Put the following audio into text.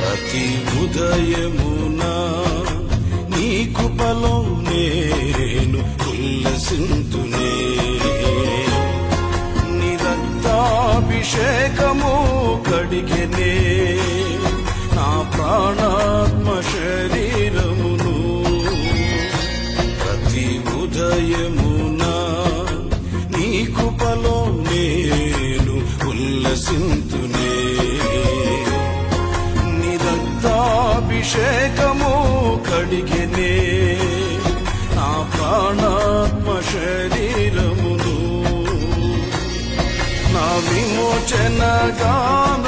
ప్రతి ఉదయమున నీ కృపలో నేను ఉల్లసింతునే. నీ రక్తాభిషేకము కడిగెనే నా ప్రాణాత్మ శరీరమును. ప్రతి ఉదయమున నీ కృపలో నేను ఉల్లసింతునే. నీ రక్తాభిషేకము కడిగెనే నా ప్రాణాత్మ శరీరమును. నా విమోచన గాన